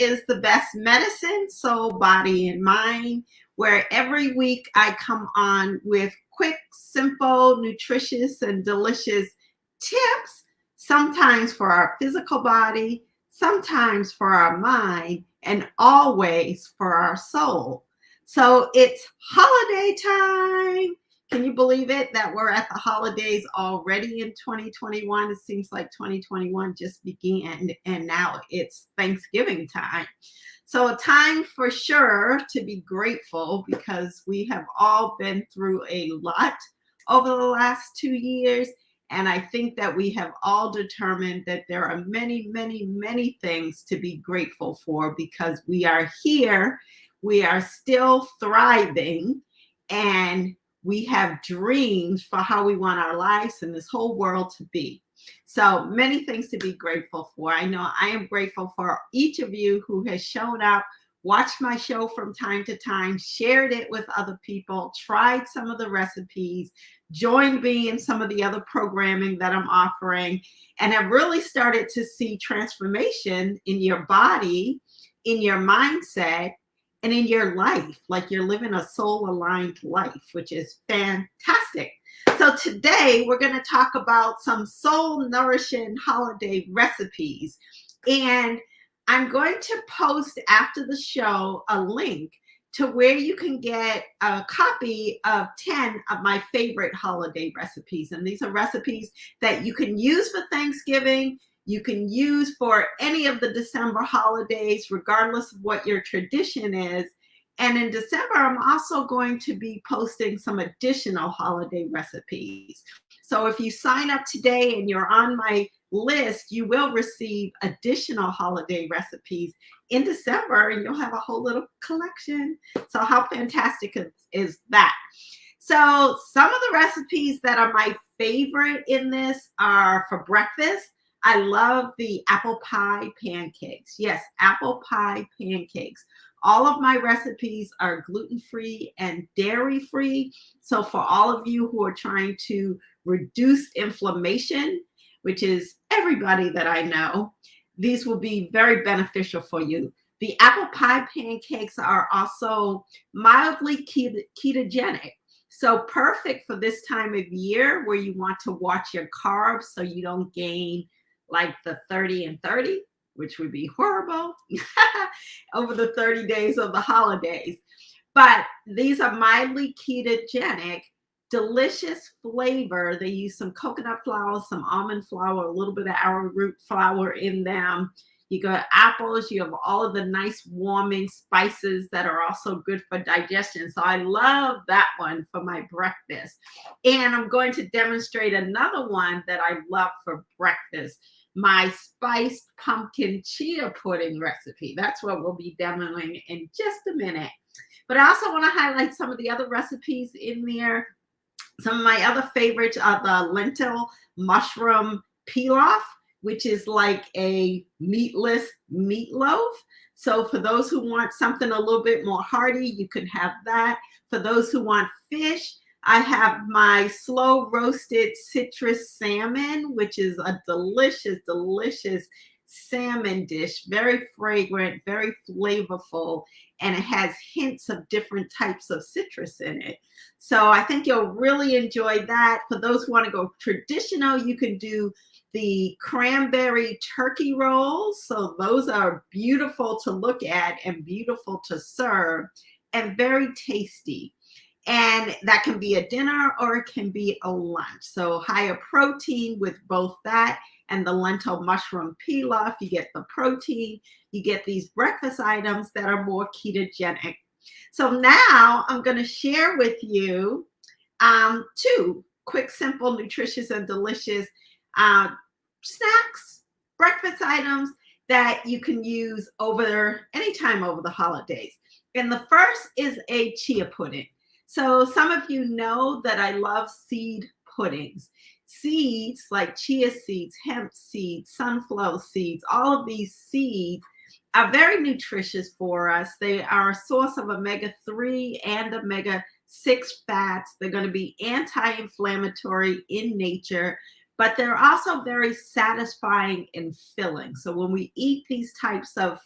is the best medicine, soul, body, and mind, where every week I come on with quick, simple, nutritious, and delicious tips, sometimes for our physical body, sometimes for our mind, and always for our soul. So it's holiday time. Can you believe it that we're at the holidays already in 2021? It seems like 2021 just began and now it's Thanksgiving time. So a time for sure to be grateful because we have all been through a lot over the last 2 years. And I think that we have all determined that there are many, many, many things to be grateful for because we are here, we are still thriving, and we have dreams for how we want our lives and this whole world to be. So many things to be grateful for. I know I am grateful for each of you who has shown up, watched my show from time to time, shared it with other people, tried some of the recipes, joined me in some of the other programming that I'm offering, and have really started to see transformation in your body, in your mindset, and in your life, like you're living a soul-aligned life, which is fantastic. So today we're going to talk about some soul-nourishing holiday recipes. And I'm going to post after the show a link to where you can get a copy of 10 of my favorite holiday recipes. And these are recipes that you can use for Thanksgiving, you can use for any of the December holidays, regardless of what your tradition is. And in December, I'm also going to be posting some additional holiday recipes. So if you sign up today and you're on my list, you will receive additional holiday recipes in December, and you'll have a whole little collection. So how fantastic is that? So some of the recipes that are my favorite in this are for breakfast. I love the apple pie pancakes. Yes, apple pie pancakes. All of my recipes are gluten-free and dairy-free. So for all of you who are trying to reduce inflammation, which is everybody that I know, these will be very beneficial for you. The apple pie pancakes are also mildly ketogenic. So perfect for this time of year where you want to watch your carbs so you don't gain like the 30 and 30, which would be horrible over the 30 days of the holidays. But these are mildly ketogenic, delicious flavor. They use some coconut flour, some almond flour, a little bit of arrowroot flour in them. You got apples, you have all of the nice warming spices that are also good for digestion. So I love that one for my breakfast. And I'm going to demonstrate another one that I love for breakfast, my spiced pumpkin chia pudding recipe. That's what we'll be demoing in just a minute. But I also want to highlight some of the other recipes in there. Some of my other favorites are the lentil mushroom pilaf, which is like a meatless meatloaf. So for those who want something a little bit more hearty, you can have that. For those who want fish, I have my slow roasted citrus salmon, which is a delicious, delicious salmon dish, very fragrant, very flavorful, and it has hints of different types of citrus in it. So I think you'll really enjoy that. For those who want to go traditional, you can do the cranberry turkey rolls. So those are beautiful to look at and beautiful to serve and very tasty. And that can be a dinner or it can be a lunch. So higher protein with both that and the lentil mushroom pilaf. You get the protein, you get these breakfast items that are more ketogenic. So now I'm going to share with you two quick, simple, nutritious, and delicious snacks, breakfast items that you can use anytime over the holidays. And the first is a chia pudding. So some of you know that I love seed puddings. Seeds like chia seeds, hemp seeds, sunflower seeds, all of these seeds are very nutritious for us. They are a source of omega-3 and omega-6 fats. They're going to be anti-inflammatory in nature, but they're also very satisfying and filling. So when we eat these types of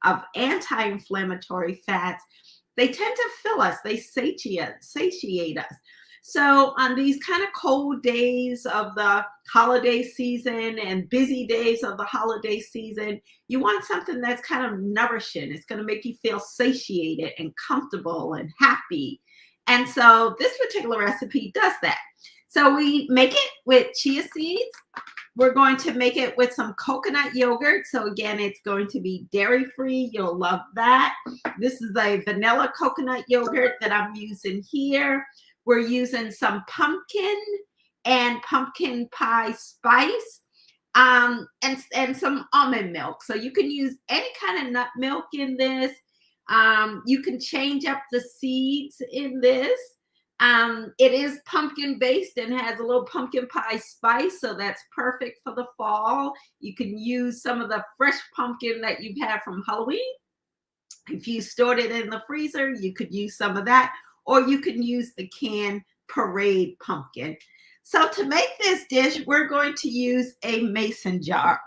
of anti-inflammatory fats, they tend to fill us, they satiate us. So on these kind of cold days of the holiday season and busy days of the holiday season, you want something that's kind of nourishing. It's going to make you feel satiated and comfortable and happy. And so this particular recipe does that. So we make it with chia seeds. We're going to make it with some coconut yogurt. So again, it's going to be dairy-free. You'll love that. This is a vanilla coconut yogurt that I'm using here. We're using some pumpkin and pumpkin pie spice and some almond milk. So you can use any kind of nut milk in this. You can change up the seeds in this. It is pumpkin based and has a little pumpkin pie spice, so that's perfect for the fall. You can use some of the fresh pumpkin that you've had from Halloween. If you stored it in the freezer, you could use some of that, or you can use the canned parade pumpkin. So to make this dish, we're going to use a mason jar,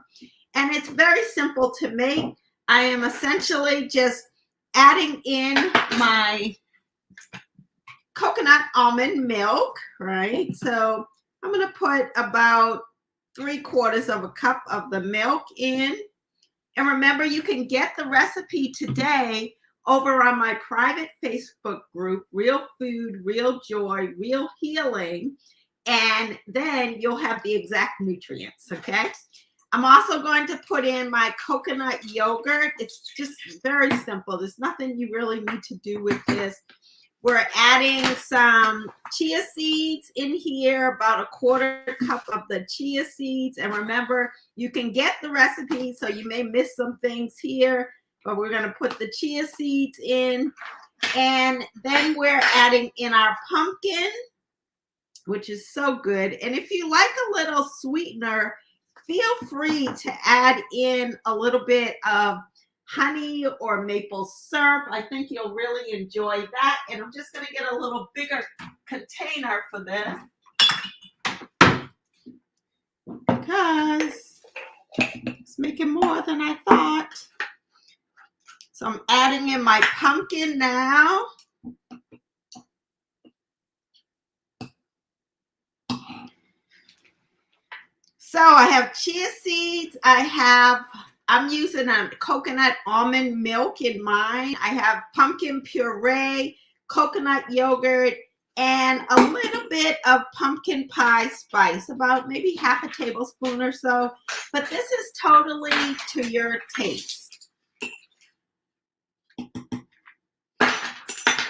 and it's very simple to make. I am essentially just adding in my coconut almond milk, right? So I'm going to put about 3/4 of a cup of the milk in. And remember, you can get the recipe today over on my private Facebook group, Real Food, Real Joy, Real Healing. And then you'll have the exact nutrients, okay? I'm also going to put in my coconut yogurt. It's just very simple. There's nothing you really need to do with this. We're adding some chia seeds in here, about 1/4 cup of the chia seeds. And remember, you can get the recipe, so you may miss some things here, but we're going to put the chia seeds in. And then we're adding in our pumpkin, which is so good. And if you like a little sweetener, feel free to add in a little bit of honey or maple syrup. I think you'll really enjoy that. And I'm just going to get a little bigger container for this because it's making more than I thought. So I'm adding in my pumpkin now. So I have chia seeds. I'm using a coconut almond milk in mine. I have pumpkin puree, coconut yogurt, and a little bit of pumpkin pie spice, about maybe 1/2 tablespoon or so. But this is totally to your taste.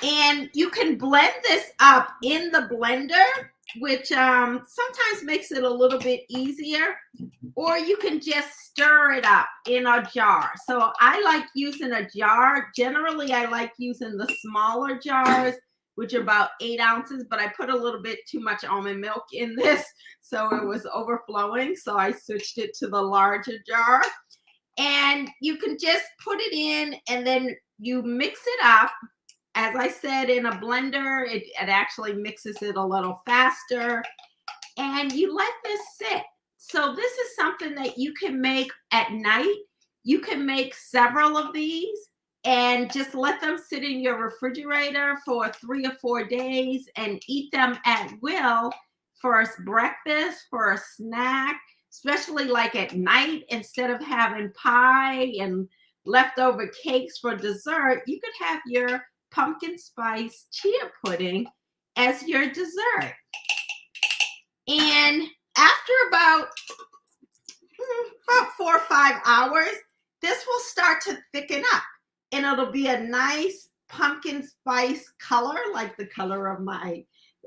And you can blend this up in the blender, which sometimes makes it a little bit easier, or you can just stir it up in a jar. So I like using a jar. Generally, I like using the smaller jars, which are about 8 ounces, but I put a little bit too much almond milk in this, so it was overflowing. So I switched it to the larger jar. And you can just put it in, and then you mix it up. As I said, in a blender, it actually mixes it a little faster. And you let this sit. So this is something that you can make at night. You can make several of these and just let them sit in your refrigerator for 3 or 4 days and eat them at will for a breakfast, for a snack, especially like at night. Instead of having pie and leftover cakes for dessert, you could have your pumpkin spice chia pudding as your dessert. And after about 4 or 5 hours, this will start to thicken up, and it'll be a nice pumpkin spice color, like the color of my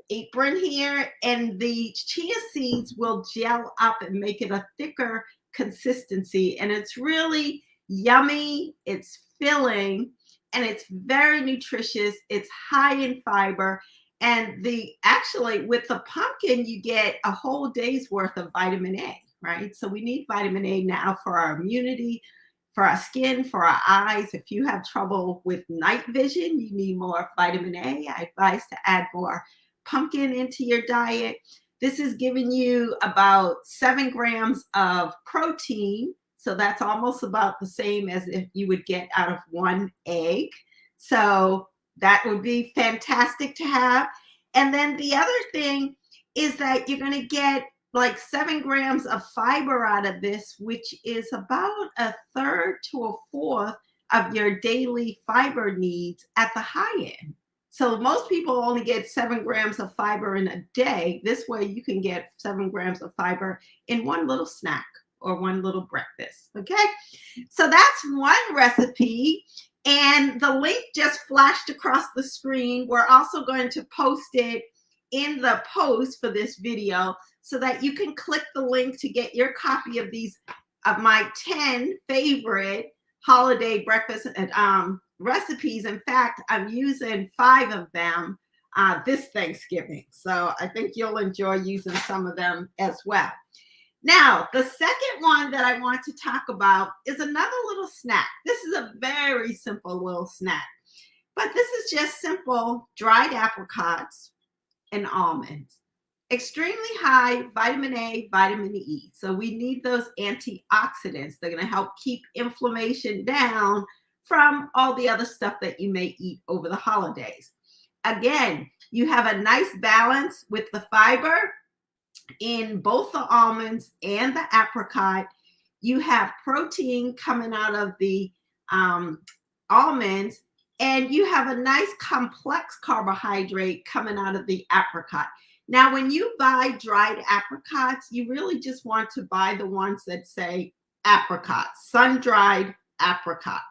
apron here, and the chia seeds will gel up and make it a thicker consistency. And it's really yummy, it's filling, and it's very nutritious. It's high in fiber. And actually with the pumpkin, you get a whole day's worth of vitamin A, right? So we need vitamin A now for our immunity, for our skin, for our eyes. If you have trouble with night vision, you need more vitamin A. I advise to add more pumpkin into your diet. This is giving you about 7 grams of protein. So that's almost about the same as if you would get out of 1 egg. So that would be fantastic to have. And then the other thing is that you're going to get like 7 grams of fiber out of this, which is about a third to a fourth of your daily fiber needs at the high end. So most people only get 7 grams of fiber in a day. This way you can get 7 grams of fiber in one little snack or one little breakfast, okay? So that's one recipe. And the link just flashed across the screen. We're also going to post it in the post for this video so that you can click the link to get your copy of these, of my 10 favorite holiday breakfast and recipes. In fact, I'm using 5 of them this Thanksgiving. So I think you'll enjoy using some of them as well. Now, the second one that I want to talk about is another little snack. This is a very simple little snack, but this is just simple dried apricots and almonds. Extremely high vitamin A, vitamin E. So we need those antioxidants. They're going to help keep inflammation down from all the other stuff that you may eat over the holidays. Again, you have a nice balance with the fiber in both the almonds and the apricot. You have protein coming out of the almonds, and you have a nice complex carbohydrate coming out of the apricot. Now, when you buy dried apricots, you really just want to buy the ones that say apricots, sun-dried apricots.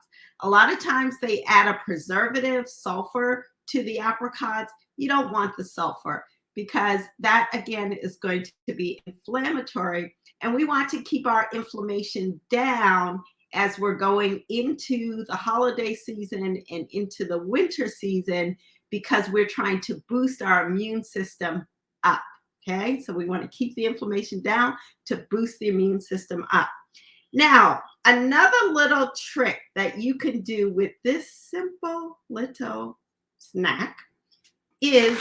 A lot of times they add a preservative, sulfur, to the apricots. You don't want the sulfur because that, again, is going to be inflammatory. And we want to keep our inflammation down as we're going into the holiday season and into the winter season, because we're trying to boost our immune system up, okay? So we want to keep the inflammation down to boost the immune system up. Now, another little trick that you can do with this simple little snack is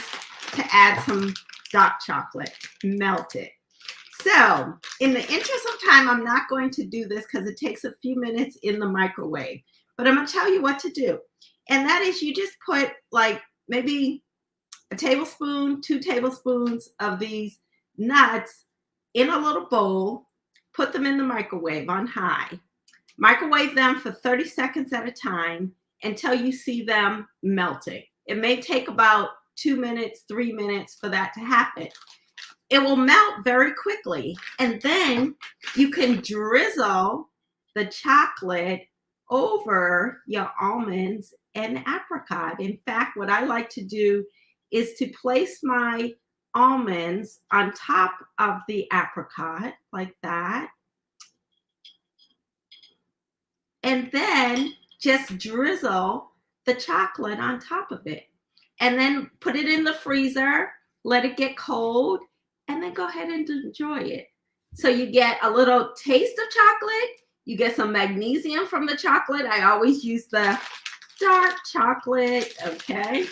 to add some dark chocolate, melt it. So in the interest of time, I'm not going to do this because it takes a few minutes in the microwave, but I'm going to tell you what to do. And that is, you just put like maybe a tablespoon, 2 tablespoons of these nuts in a little bowl, put them in the microwave on high, microwave them for 30 seconds at a time until you see them melting. It may take about 2 minutes, 3 minutes for that to happen. It will melt very quickly. And then you can drizzle the chocolate over your almonds and apricot. In fact, what I like to do is to place my almonds on top of the apricot like that. And then just drizzle the chocolate on top of it. And then put it in the freezer, let it get cold, and then go ahead and enjoy it. So you get a little taste of chocolate, you get some magnesium from the chocolate. I always use the dark chocolate, okay?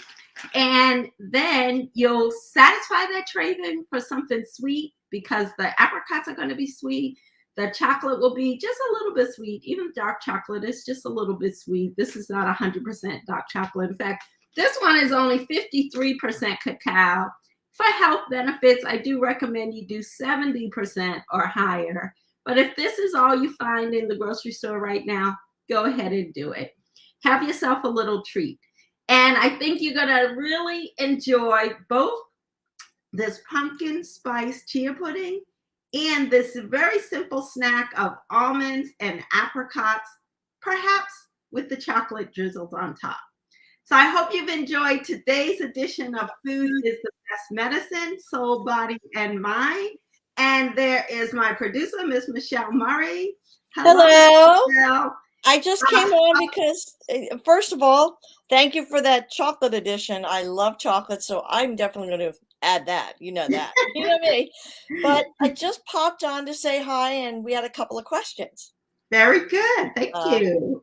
And then you'll satisfy that craving for something sweet because the apricots are going to be sweet. The chocolate will be just a little bit sweet. Even dark chocolate is just a little bit sweet. This is not 100% dark chocolate. In fact, this one is only 53% cacao. For health benefits, I do recommend you do 70% or higher. But if this is all you find in the grocery store right now, go ahead and do it. Have yourself a little treat. And I think you're going to really enjoy both this pumpkin spice chia pudding and this very simple snack of almonds and apricots, perhaps with the chocolate drizzled on top. So I hope you've enjoyed today's edition of Food is the Best Medicine, Soul, Body, and Mind. And there is my producer, Miss Michelle Murray. Hello. Michelle. I just came on because, first of all, thank you for that chocolate edition. I love chocolate, so I'm definitely going to add that. You know that. You know me. But I just popped on to say hi, and we had a couple of questions. Very good. Thank you.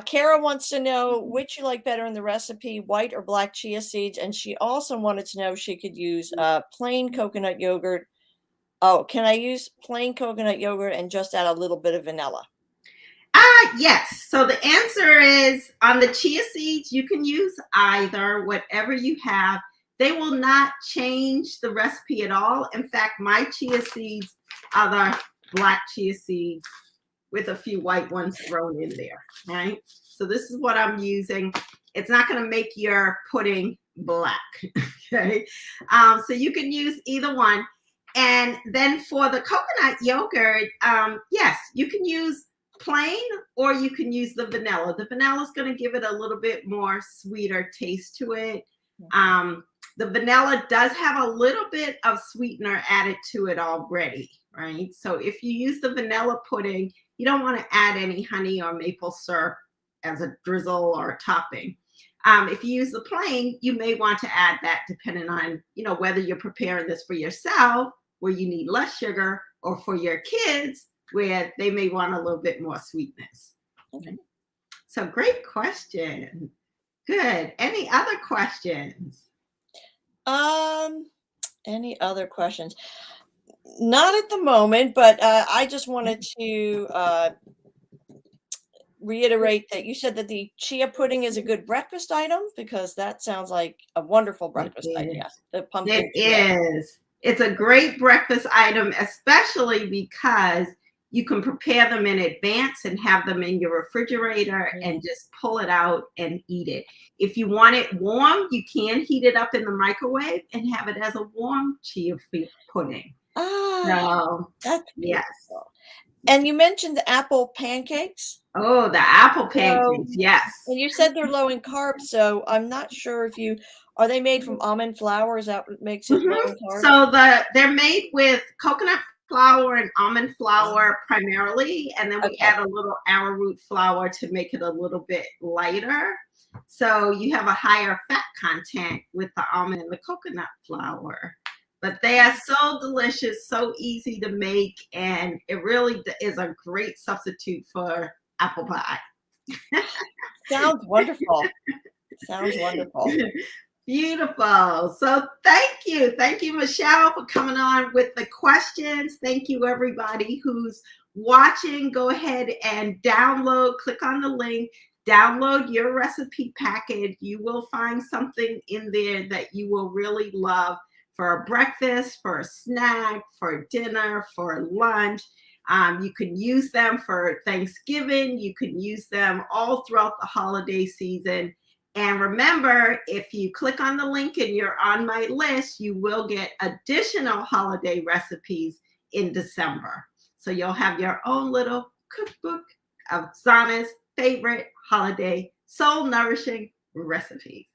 Kara wants to know which you like better in the recipe, white or black chia seeds. And she also wanted to know if she could use plain coconut yogurt. Oh, can I use plain coconut yogurt and just add a little bit of vanilla? Yes. So the answer is on the chia seeds, you can use either, whatever you have. They will not change the recipe at all. In fact, my chia seeds are the black chia seeds with a few white ones thrown in there, right? So this is what I'm using. It's not going to make your pudding black, okay? So you can use either one. And then for the coconut yogurt, yes, you can use plain or you can use the vanilla. The vanilla is going to give it a little bit more sweeter taste to it. The vanilla does have a little bit of sweetener added to it already, right? So if you use the vanilla pudding, you don't want to add any honey or maple syrup as a drizzle or a topping. If you use the plain, you may want to add that depending on, whether you're preparing this for yourself, where you need less sugar, or for your kids, where they may want a little bit more sweetness. Okay. So great question. Good. Any other questions? Any other questions? Not at the moment, but I just wanted to reiterate that you said that the chia pudding is a good breakfast item, because that sounds like a wonderful breakfast idea. The pumpkin chia. It is. It's a great breakfast item, especially because you can prepare them in advance and have them in your refrigerator and just pull it out and eat it. If you want it warm, you can heat it up in the microwave and have it as a warm chia pudding. So, that's beautiful. Yes. And you mentioned the apple pancakes. Oh, the apple pancakes, yes. And you said they're low in carbs, so I'm not sure if are they made from almond flour? Is that what makes it low in carbs? So they're made with coconut flour and almond flour primarily, and then we add a little arrowroot flour to make it a little bit lighter. So you have a higher fat content with the almond and the coconut flour. But they are so delicious, so easy to make, and it really is a great substitute for apple pie. Sounds wonderful. Sounds wonderful. Beautiful. So thank you. Thank you, Michelle, for coming on with the questions. Thank you, everybody who's watching. Go ahead and click on the link, download your recipe packet. You will find something in there that you will really love for a breakfast, for a snack, for dinner, for lunch. You can use them for Thanksgiving. You can use them all throughout the holiday season. And remember, if you click on the link and you're on my list, you will get additional holiday recipes in December. So you'll have your own little cookbook of Zana's favorite holiday soul nourishing recipes.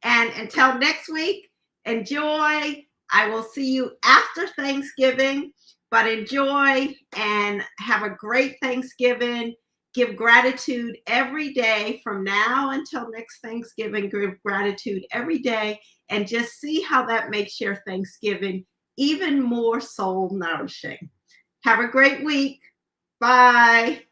And until next week, enjoy. I will see you after Thanksgiving, but enjoy and have a great Thanksgiving. Give gratitude every day from now until next Thanksgiving. Give gratitude every day and just see how that makes your Thanksgiving even more soul nourishing. Have a great week. Bye.